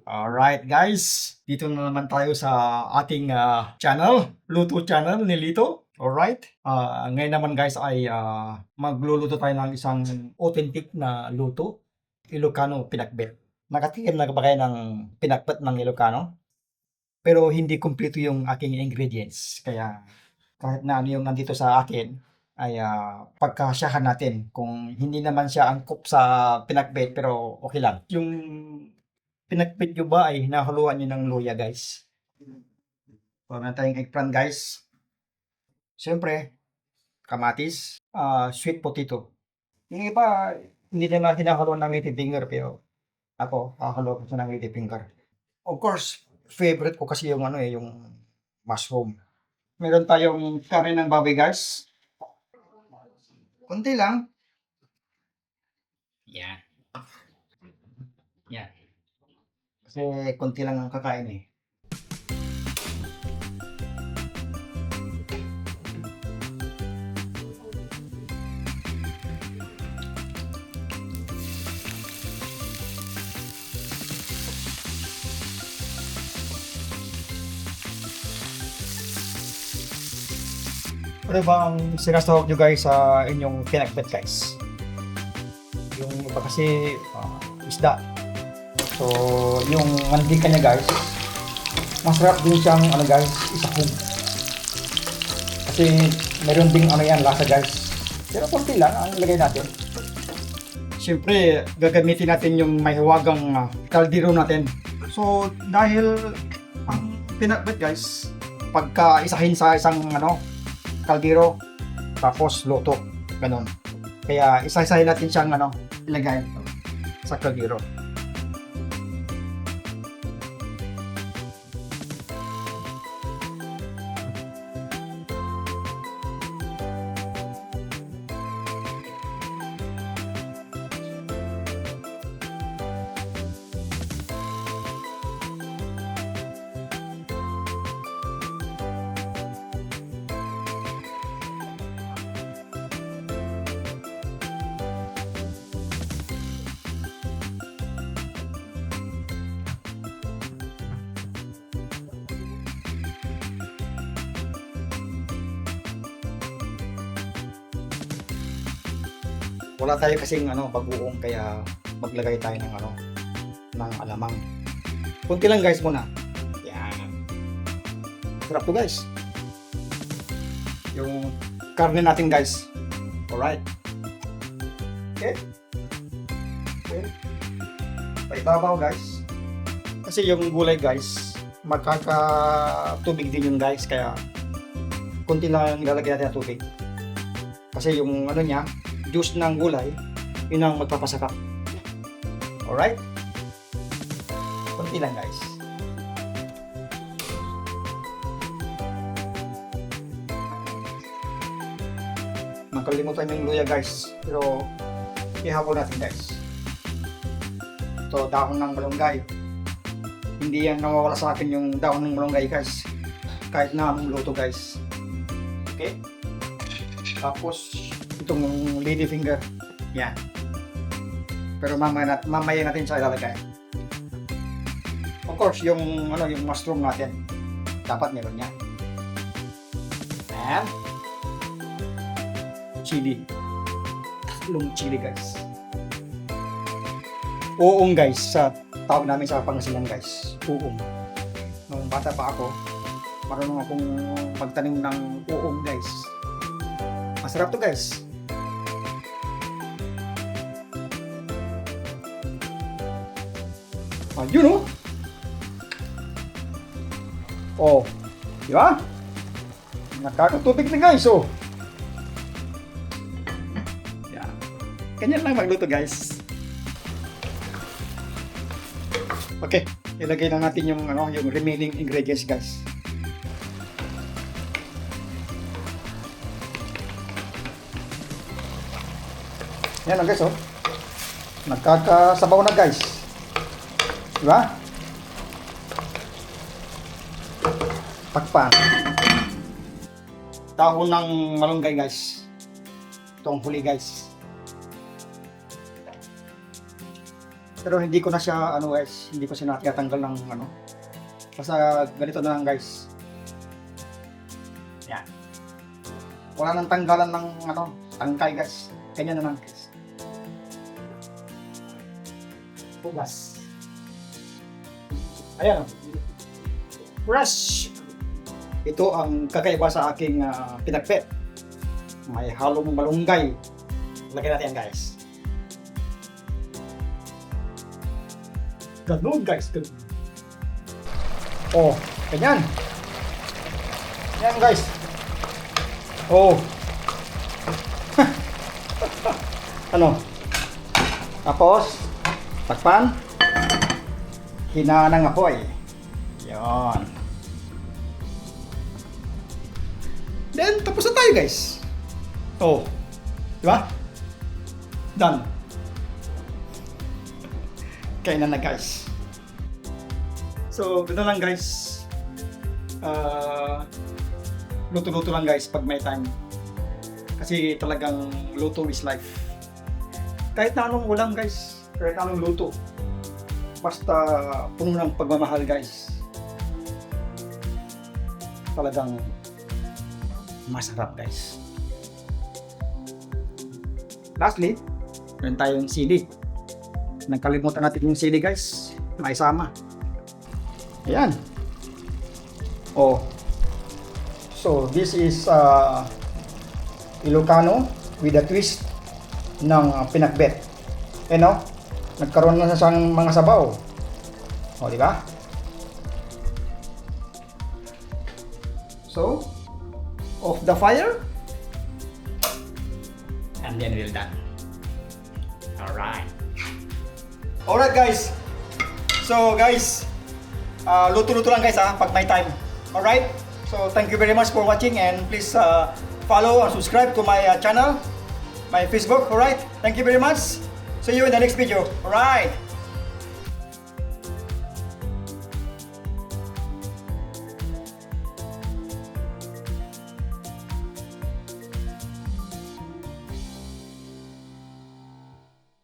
Alright guys, dito na naman tayo sa ating channel, Luto Channel ni Lito. Alright, ngayon naman guys ay magluluto tayo ng isang authentic na luto, Ilocano pinakbet. Nakatikim na ba kayo ng pinakbet ng Ilocano? Pero hindi kumpleto yung aking ingredients, kaya kahit na ano yung nandito sa akin, ay pagkasyahan natin kung hindi naman siya angkop sa pinakbet pero okay lang. Yung pinakbet nyo ba ay nahaluan nyo ng luya guys? Wala na tayong eggplant guys. Siyempre, kamatis, sweet potato. Yung iba, hindi nila hinahaluan ng native finger pero ako, hahaluan ko siya ng native finger. Of course, favorite ko kasi yung yung mushroom. Meron tayong curry ng baboy guys. Kunti lang. Yan. Yan. Kasi konti lang ang kakain eh. Ano ba ang sinasahog nyo guys sa inyong pinakbet guys? Yung iba kasi isda. So, yung mantika niya guys, masarap din siyang guys, isahog. Kasi meron ding yan, lasa guys. Pero konti lang ang ilagay natin. Siyempre, gagamitin natin yung may hiwagang kaldero natin. So, dahil ang pinakbet guys, pagka isahin sa isang kaldero, tapos luto, ganun. Kaya isa-isahin natin siyang ilagay sa kaldero. Wala tayo kasing bagoong kaya maglagay tayo ng alamang. Kunti lang guys muna. Yan. Sarap to guys. Yung karne natin guys. Alright. Okay. Okay. Paibabaw guys. Kasi yung gulay guys, magkakatubig din yun guys. Kaya kunti lang ilalagay natin ng tubig. Kasi yung niya, juice ng gulay, yun ang magpapasarap. Alright? Kunti lang guys. Makalimutan yung luya guys. Pero ihapon natin guys. Ito, dahon ng malunggay. Hindi yan nawawala sa akin yung dahon ng malunggay guys. Kahit na anong luto guys. Okay? Tapos itong lady finger. Yan. Pero mamaya natin siya ilalagay. Of course, yung mushroom natin. Dapat meron yan. And chili. Tatlong chili guys. Uong guys. Sa tawag namin sa Pangasinan guys. Uong. Nung bata pa ako, marunong akong magtanim ng uong guys. Masarap to guys. Ayun oh. Di ba? Nakakatubig na guys oh. Yan. Ganyan lang magluto guys. Okay, ilagay na natin yung yung remaining ingredients guys. Yan lang guys oh. Nagkakasabaw na guys. Diba? Takpan. Dahon ng malunggay guys. Itong huli guys. Pero hindi ko na siya, ano guys, hindi ko siya natanggal ng ano. Basta ganito na lang guys. Yan. Wala nang tanggalan ng ano, tangkay guys. Ganyan na lang guys. Pugas. Ayan o. Fresh! Ito ang kakaiba sa aking pinagpet. May halong malunggay. Lagyan natin yan guys. Ganun guys, ganun. Oh, ganyan. Yan guys. Oh. Ano? Tapos, takpan. Hinanang apoy. Yan. Then, tapos na tayo guys. Oh. Diba? Done. Kainan na guys. So, gano'n lang guys. Luto-luto lang guys pag may time. Kasi talagang luto is life. Kahit na anong ulam guys. Kahit na anong luto. Basta puno ng pagmamahal guys. Talagang masarap guys. Lastly, meron tayong sili. Nagkalimutan natin yung sili guys. May sama. Ayan. Oh. So this is Ilocano with a twist ng pinakbet. You know? Nagkaroon na sa mga sabaw. O, di ba? So, off the fire. And then we're done. Alright. Alright guys. So guys, luto-luto lang guys pag may time. Alright? So thank you very much for watching and please follow and subscribe to my channel, my Facebook. Alright? Thank you very much. See you in the next video. Alright?